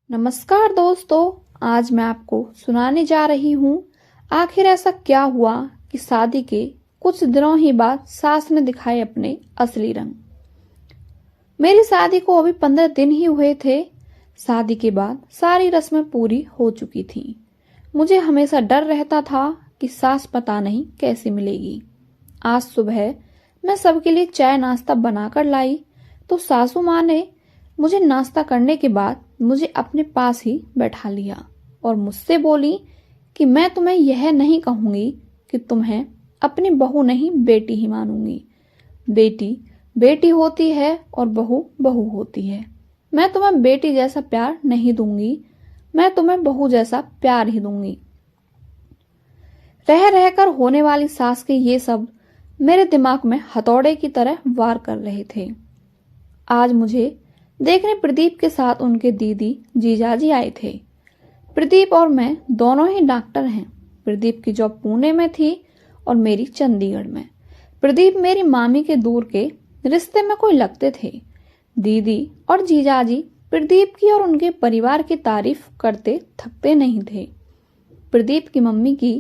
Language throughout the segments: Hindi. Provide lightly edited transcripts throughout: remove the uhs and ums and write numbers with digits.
नमस्कार दोस्तों, आज मैं आपको सुनाने जा रही हूँ आखिर ऐसा क्या हुआ कि शादी के कुछ दिनों ही बाद सास ने दिखाए अपने असली रंग। मेरी शादी को अभी 15 दिन ही हुए थे। शादी के बाद सारी रस्में पूरी हो चुकी थीं। मुझे हमेशा डर रहता था कि सास पता नहीं कैसी मिलेगी। आज सुबह मैं सबके लिए चाय नाश्ता बनाकर लाई तो सासू माँ ने मुझे नाश्ता करने के बाद मुझे अपने पास ही बैठा लिया और मुझसे बोली कि मैं तुम्हें यह नहीं कहूंगी कि तुम्हें अपनी बहू नहीं बेटी ही मानूंगी। बेटी बेटी होती है और बहू बहू होती है। मैं तुम्हें बेटी जैसा प्यार नहीं दूंगी, मैं तुम्हें बहू जैसा प्यार ही दूंगी। रह रहकर होने वाली सास के ये शब्द मेरे दिमाग में हथौड़े की तरह वार कर रहे थे। आज मुझे देखने प्रदीप के साथ उनके दीदी जीजाजी आए थे। प्रदीप और मैं दोनों ही डॉक्टर हैं। प्रदीप की जॉब पुणे में थी और मेरी चंडीगढ़ में। प्रदीप मेरी मामी के दूर के रिश्ते में कोई लगते थे। दीदी और जीजाजी प्रदीप की और उनके परिवार की तारीफ करते थकते नहीं थे। प्रदीप की मम्मी की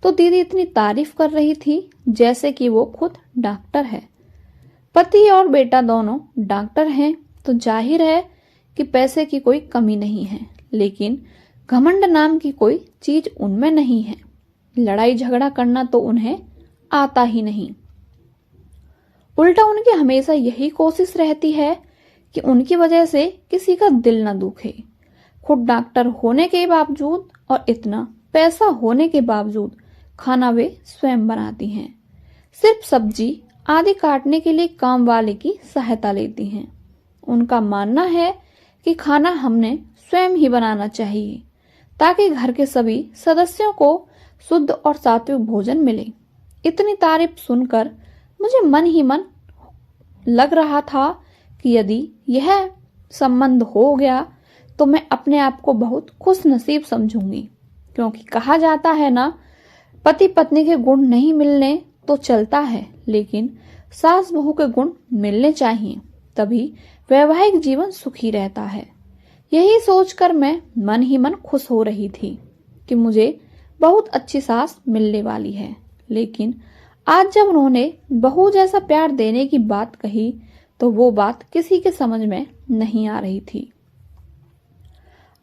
तो दीदी इतनी तारीफ कर रही थी जैसे कि वो खुद डॉक्टर है। पति और बेटा दोनों डॉक्टर हैं तो जाहिर है कि पैसे की कोई कमी नहीं है, लेकिन घमंड नाम की कोई चीज उनमें नहीं है। लड़ाई झगड़ा करना तो उन्हें आता ही नहीं। उल्टा उनकी हमेशा यही कोशिश रहती है कि उनकी वजह से किसी का दिल न दुखे। खुद डॉक्टर होने के बावजूद और इतना पैसा होने के बावजूद खाना वे स्वयं बनाती हैं। सिर्फ सब्जी आदि काटने के लिए काम वाले की सहायता लेती हैं। उनका मानना है कि खाना हमने स्वयं ही बनाना चाहिए ताकि घर के सभी सदस्यों को शुद्ध और सात्विक भोजन मिले। इतनी तारीफ सुनकर मुझे मन ही मन लग रहा था कि यदि यह संबंध हो गया तो मैं अपने आप को बहुत खुश नसीब समझूंगी, क्योंकि कहा जाता है ना, पति पत्नी के गुण नहीं मिलने तो चलता है, लेकिन सास बहू के गुण मिलने चाहिए, तभी वैवाहिक जीवन सुखी रहता है। यही सोचकर मैं मन ही मन खुश हो रही थी कि मुझे बहुत अच्छी सास मिलने वाली है। लेकिन आज जब उन्होंने बहू जैसा प्यार देने की बात कही तो वो बात किसी के समझ में नहीं आ रही थी।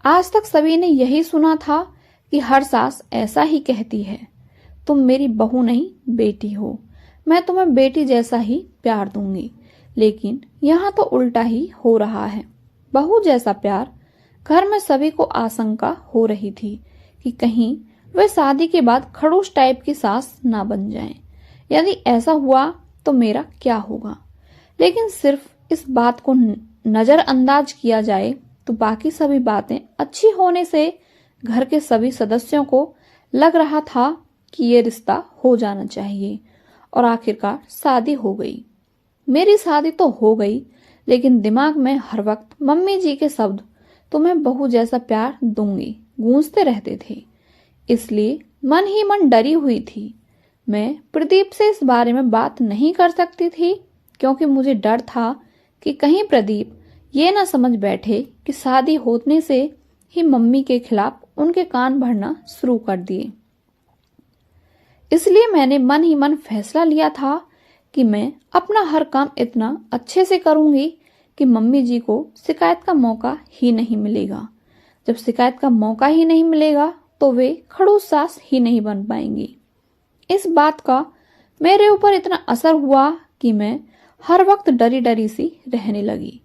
आज तक सभी ने यही सुना था कि हर सास ऐसा ही कहती है, तुम मेरी बहू नहीं बेटी हो, मैं तुम्हें बेटी जैसा ही प्यार दूंगी। लेकिन यहाँ तो उल्टा ही हो रहा है। बहू जैसा प्यार घर में सभी को आशंका हो रही थी कि कहीं वे शादी के बाद खड़ूस टाइप की सास ना बन जाएं। यदि ऐसा हुआ तो मेरा क्या होगा। लेकिन सिर्फ इस बात को नजरअंदाज किया जाए तो बाकी सभी बातें अच्छी होने से घर के सभी सदस्यों को लग रहा था कि ये रिश्ता हो जाना चाहिए और आखिरकार शादी हो गई। मेरी शादी तो हो गई, लेकिन दिमाग में हर वक्त मम्मी जी के शब्द तुम्हें बहू जैसा प्यार दूंगी गूंजते रहते थे। इसलिए मन ही मन डरी हुई थी। मैं प्रदीप से इस बारे में बात नहीं कर सकती थी, क्योंकि मुझे डर था कि कहीं प्रदीप ये ना समझ बैठे कि शादी होने से ही मम्मी के खिलाफ उनके कान भरना शुरू कर दिए। इसलिए मैंने मन ही मन फैसला लिया था कि मैं अपना हर काम इतना अच्छे से करूंगी कि मम्मी जी को शिकायत का मौका ही नहीं मिलेगा। जब शिकायत का मौका ही नहीं मिलेगा तो वे खड़ूस सास ही नहीं बन पाएंगी। इस बात का मेरे ऊपर इतना असर हुआ कि मैं हर वक्त डरी डरी सी रहने लगी।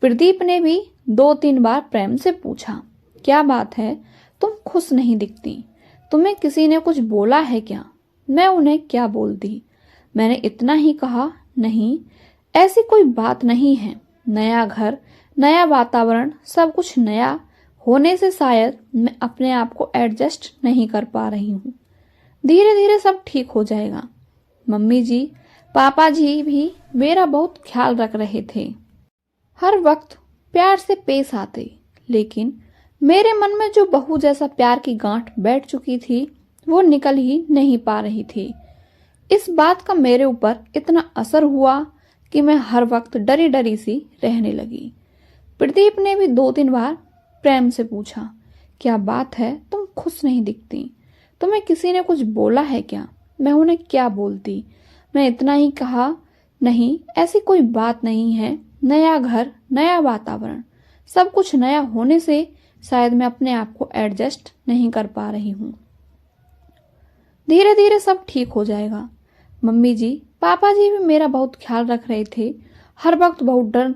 प्रदीप ने भी 2-3 बार प्रेम से पूछा, क्या बात है, तुम खुश नहीं दिखती, तुम्हें किसी ने कुछ बोला है क्या। मैं उन्हें क्या बोलती। मैंने इतना ही कहा, नहीं, ऐसी कोई बात नहीं है। नया घर, नया वातावरण, सब कुछ नया होने से शायद मैं अपने आप को एडजस्ट नहीं कर पा रही हूँ। धीरे धीरे सब ठीक हो जाएगा। मम्मी जी, पापा जी भी मेरा बहुत ख्याल रख रहे थे, हर वक्त प्यार से पेश आते, लेकिन मेरे मन में जो बहू जैसा प्यार की गांठ बैठ चुकी थी वो निकल ही नहीं पा रही थी। इस बात का मेरे ऊपर इतना असर हुआ कि मैं हर वक्त डरी डरी सी रहने लगी। प्रदीप ने भी 2-3 बार प्रेम से पूछा, क्या बात है, तुम खुश नहीं दिखती? तुम्हें किसी ने कुछ बोला है क्या? मैं उन्हें क्या बोलती, मैं इतना ही कहा, नहीं ऐसी कोई बात नहीं है, नया घर, नया वातावरण, सब कुछ नया होने से शायद मैं अपने आप को एडजस्ट नहीं कर पा रही हूँ। धीरे धीरे सब ठीक हो जाएगा। मम्मी जी, पापा जी भी मेरा बहुत ख्याल रख रहे थे, हर वक्त बहुत डर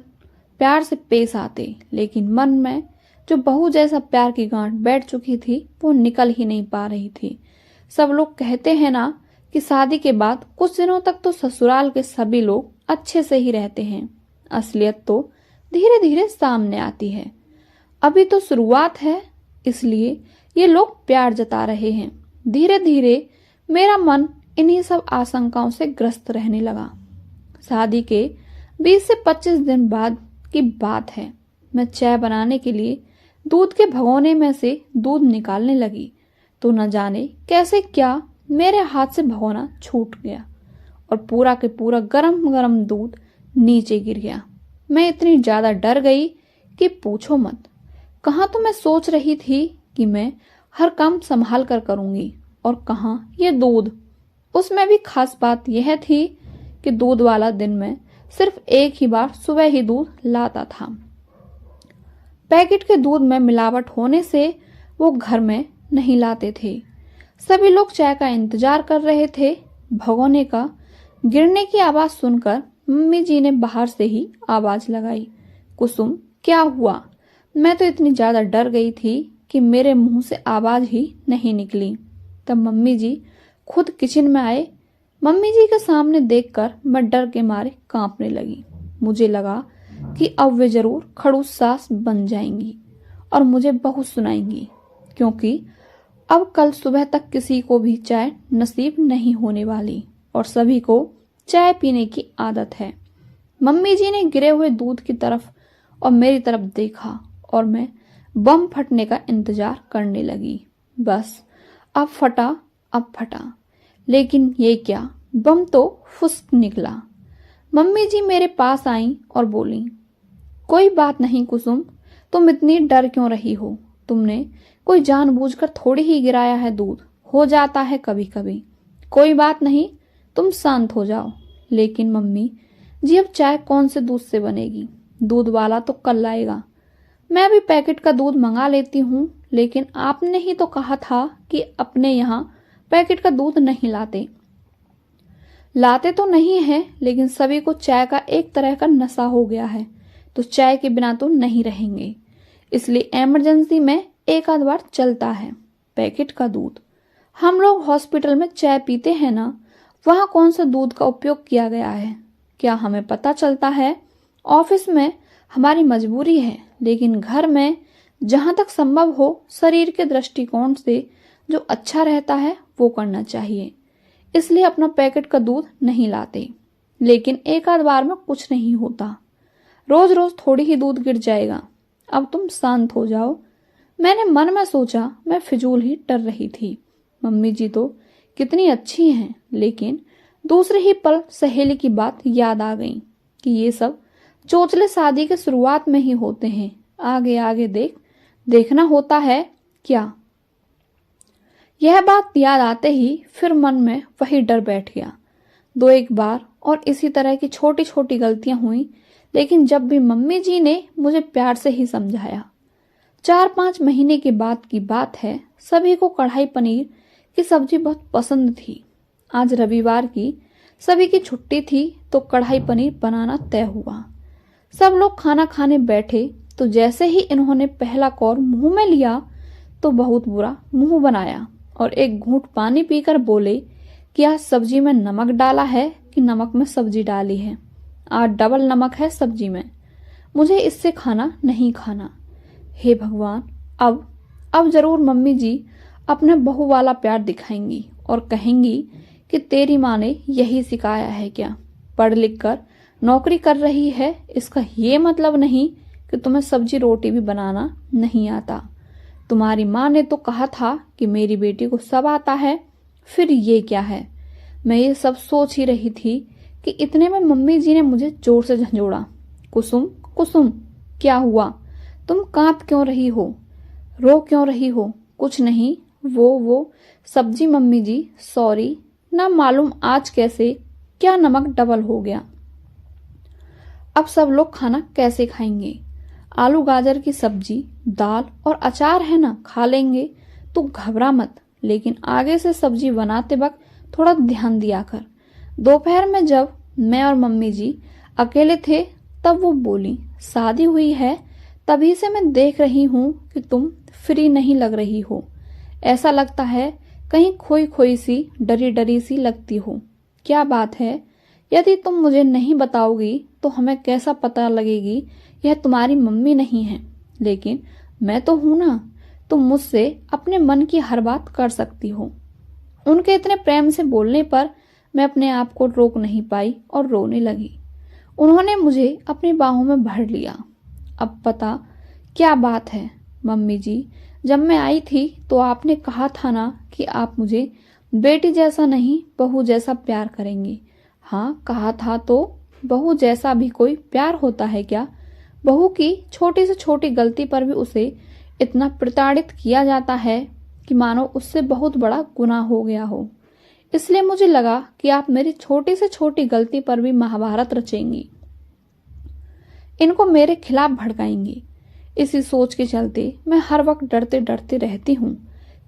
प्यार से पेश आते, लेकिन मन में जो बहू जैसा प्यार की गांठ बैठ चुकी थी वो निकल ही नहीं पा रही थी। सब लोग कहते हैं ना कि शादी के बाद कुछ दिनों तक तो ससुराल के सभी लोग अच्छे से ही रहते हैं, असलियत तो धीरे धीरे सामने आती है। अभी तो शुरुआत है, इसलिए ये लोग प्यार जता रहे हैं। धीरे धीरे मेरा मन इन्हीं सब आशंकाओं से ग्रस्त रहने लगा। शादी के 20 से 25 दिन बाद की बात है। मैं चाय बनाने के लिए दूध के भगोने में से दूध निकालने लगी तो न जाने कैसे क्या मेरे हाथ से भगोना छूट गया और पूरा के पूरा गरम गरम दूध नीचे गिर गया। मैं इतनी ज्यादा डर गई कि पूछो मत। कहाँ तो मैं सोच रही थी कि मैं हर काम संभाल कर करूंगी और कहाँ ये दूध। उसमें भी खास बात यह थी कि दूध वाला दिन में सिर्फ एक ही बार सुबह ही दूध लाता था। पैकेट के दूध में मिलावट होने से वो घर में नहीं लाते थे। सभी लोग चाय का इंतजार कर रहे थे। भगोने का गिरने की आवाज सुनकर मम्मी जी ने बाहर से ही आवाज लगाई, कुसुम क्या हुआ? मैं तो इतनी ज्यादा डर गई थी कि मेरे मुंह से आवाज ही नहीं निकली। तब मम्मी जी खुद किचन में आए। मम्मी जी के सामने देखकर मैं डर के मारे कांपने लगी। मुझे लगा कि अब वे जरूर खड़ूस सास बन जाएंगी और मुझे बहुत सुनाएंगी, क्योंकि अब कल सुबह तक किसी को भी चाय नसीब नहीं होने वाली और सभी को चाय पीने की आदत है। मम्मी जी ने गिरे हुए दूध की तरफ और मेरी तरफ देखा और मैं बम फटने का इंतजार करने लगी। बस अब फटा, अब फटा, लेकिन ये क्या, बम तो फुस्क निकला। मम्मी जी मेरे पास आईं और बोली, कोई बात नहीं कुसुम, तुम इतनी डर क्यों रही हो? तुमने कोई जानबूझकर थोड़ी ही गिराया है दूध, हो जाता है कभी कभी, कोई बात नहीं, तुम शांत हो जाओ। लेकिन मम्मी जी अब चाय कौन से दूध से बनेगी? दूध वाला तो कल लाएगा। मैं भी पैकेट का दूध मंगा लेती हूँ, लेकिन आपने ही तो कहा था कि अपने यहाँ पैकेट का दूध नहीं लाते। लाते तो नहीं है, लेकिन सभी को चाय का एक तरह का नशा हो गया है, तो चाय के बिना तो नहीं रहेंगे, इसलिए इमरजेंसी में एक आध बार चलता है पैकेट का दूध। हम लोग हॉस्पिटल में चाय पीते हैं ना, वहां कौन सा दूध का उपयोग किया गया है क्या हमें पता चलता है? ऑफिस में हमारी मजबूरी है, लेकिन घर में जहां तक संभव हो शरीर के दृष्टिकोण से जो अच्छा रहता है वो करना चाहिए, इसलिए अपना पैकेट का दूध नहीं लाते। लेकिन एक आध बार में कुछ नहीं होता, रोज रोज थोड़ी ही दूध गिर जाएगा। अब तुम शांत हो जाओ। मैंने मन में सोचा, मैं फिजूल ही डर रही थी। मम्मी जी तो कितनी अच्छी हैं, लेकिन दूसरे ही पल सहेली की बात याद आ गई कि ये सब चोचले शादी के शुरुआत में ही होते हैं, आगे आगे देखना होता है क्या। यह बात याद आते ही फिर मन में वही डर बैठ गया। दो एक बार और इसी तरह की छोटी छोटी गलतियां हुई, लेकिन जब भी मम्मी जी ने मुझे प्यार से ही समझाया। 4-5 महीने के बाद की बात है। सभी को कढ़ाई पनीर की सब्जी बहुत पसंद थी। आज रविवार की सभी की छुट्टी थी, तो कढ़ाई पनीर बनाना तय हुआ। सब लोग खाना खाने बैठे तो जैसे ही इन्होंने पहला कौर मुंह में लिया तो बहुत बुरा मुंह बनाया और एक घूंट पानी पीकर बोले कि आज सब्जी में नमक डाला है कि नमक में सब्जी डाली है? आज डबल नमक है सब्जी में, मुझे इससे खाना नहीं खाना। हे भगवान, अब जरूर मम्मी जी अपने बहू वाला प्यार दिखाएंगी और कहेंगी कि तेरी माँ ने यही सिखाया है क्या? पढ़ लिख कर नौकरी कर रही है, इसका ये मतलब नहीं कि तुम्हें सब्जी रोटी भी बनाना नहीं आता। तुम्हारी माँ ने तो कहा था कि मेरी बेटी को सब आता है, फिर ये क्या है? मैं ये सब सोच ही रही थी कि इतने में मम्मी जी ने मुझे जोर से झंझोड़ा। कुसुम, कुसुम, क्या हुआ? तुम कांप क्यों रही हो, रो क्यों रही हो? कुछ नहीं, वो सब्जी मम्मी जी, सॉरी, ना मालूम आज कैसे क्या नमक डबल हो गया। अब सब लोग खाना कैसे खाएंगे? आलू गाजर की सब्जी, दाल और अचार है ना, खा लेंगे। तू घबरा मत, लेकिन आगे से सब्जी बनाते वक्त थोड़ा ध्यान दिया कर। दोपहर में जब मैं और मम्मी जी अकेले थे तब वो बोली, शादी हुई है तभी से मैं देख रही हूं कि तुम फ्री नहीं लग रही हो। ऐसा लगता है कहीं खोई खोई सी, डरी डरी सी लगती हो। क्या बात है? यदि तुम मुझे नहीं बताओगी तो हमें कैसा पता लगेगी यह तुम्हारी मम्मी नहीं है? लेकिन मैं तो हूं ना, तुम मुझसे अपने मन की हर बात कर सकती हो। उनके इतने प्रेम से बोलने पर मैं अपने आप को रोक नहीं पाई और रोने लगी। उन्होंने मुझे अपनी बाहों में भर लिया। अब पता क्या बात है मम्मी जी, जब मैं आई थी तो आपने कहा था ना कि आप मुझे बेटी जैसा नहीं बहू जैसा प्यार करेंगे। हाँ कहा था, तो बहू जैसा भी कोई प्यार होता है क्या? बहू की छोटी से छोटी गलती पर भी उसे इतना प्रताड़ित किया जाता है कि मानो उससे बहुत बड़ा गुनाह हो गया हो। इसलिए मुझे लगा कि आप मेरी छोटी से छोटी गलती पर भी महाभारत रचेंगी, इनको मेरे खिलाफ भड़काएंगी। इसी सोच के चलते मैं हर वक्त डरते डरते रहती हूँ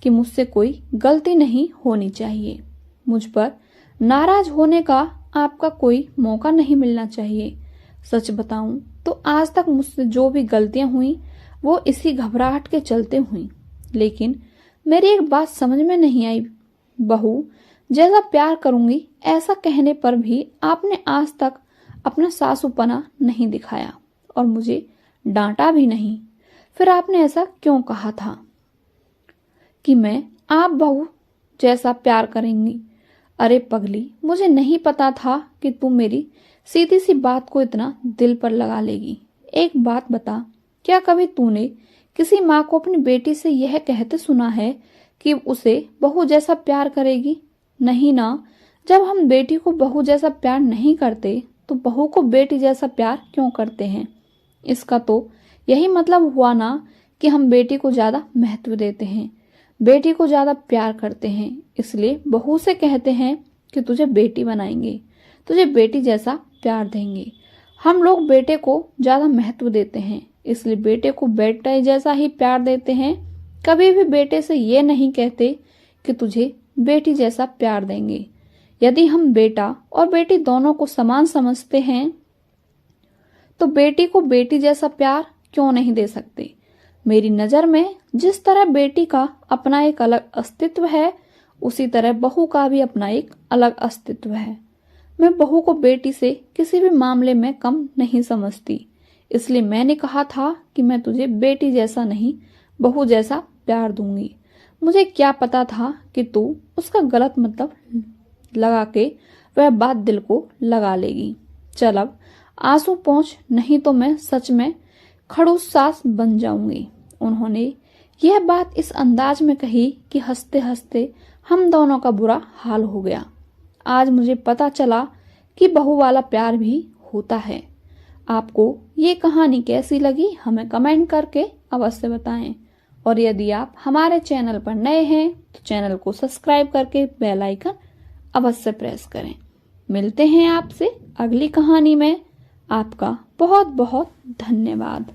कि मुझसे कोई गलती नहीं होनी चाहिए। मुझ पर नाराज होने का आपका कोई मौका नहीं मिलना चाहिए। सच बताऊं तो आज तक मुझसे जो भी गलतियां हुई वो इसी घबराहट के चलते हुई। लेकिन मेरी एक बात समझ में नहीं आई, बहू जैसा प्यार करूंगी ऐसा कहने पर भी आपने आज तक अपना सासूपना नहीं दिखाया और मुझे डांटा भी नहीं। फिर आपने ऐसा क्यों कहा था कि मैं आप बहू जैसा प्यार करेंगी? अरे पगली, मुझे नहीं पता था कि तुम मेरी सीधी सी बात को इतना दिल पर लगा लेगी। एक बात बता, क्या कभी तूने किसी माँ को अपनी बेटी से यह कहते सुना है कि उसे बहू जैसा प्यार करेगी? नहीं ना। जब हम बेटी को बहू जैसा प्यार नहीं करते तो बहू को बेटी जैसा प्यार क्यों करते हैं? इसका तो यही मतलब हुआ ना कि हम बेटी को ज्यादा महत्व देते हैं, बेटी को ज्यादा प्यार करते हैं। इसलिए बहू से कहते हैं कि तुझे बेटी बनाएंगे, तुझे बेटी जैसा प्यार देंगे। हम लोग बेटे को ज्यादा महत्व देते हैं, इसलिए बेटे को बेटे जैसा ही प्यार देते हैं। कभी भी बेटे से ये नहीं कहते कि तुझे बेटी जैसा प्यार देंगे। यदि हम बेटा और बेटी दोनों को समान समझते हैं तो बेटी को बेटी जैसा प्यार क्यों नहीं दे सकते? मेरी नजर में जिस तरह बेटी का अपना एक अलग अस्तित्व है, उसी तरह बहू का भी अपना एक अलग अस्तित्व है। मैं बहू को बेटी से किसी भी मामले में कम नहीं समझती। इसलिए मैंने कहा था कि मैं तुझे बेटी जैसा नहीं बहू जैसा प्यार दूंगी। मुझे क्या पता था कि तू उसका गलत मतलब लगा के वह बात दिल को लगा लेगी। चल अब आंसू पोंछ, नहीं तो मैं सच में खड़ूस सास बन जाऊंगी। उन्होंने यह बात इस अंदाज में कही कि हंसते हंसते हम दोनों का बुरा हाल हो गया। आज मुझे पता चला कि बहू वाला प्यार भी होता है। आपको ये कहानी कैसी लगी हमें कमेंट करके अवश्य बताएं। और यदि आप हमारे चैनल पर नए हैं तो चैनल को सब्सक्राइब करके बेल आइकन अवश्य प्रेस करें। मिलते हैं आपसे अगली कहानी में। आपका बहुत बहुत धन्यवाद।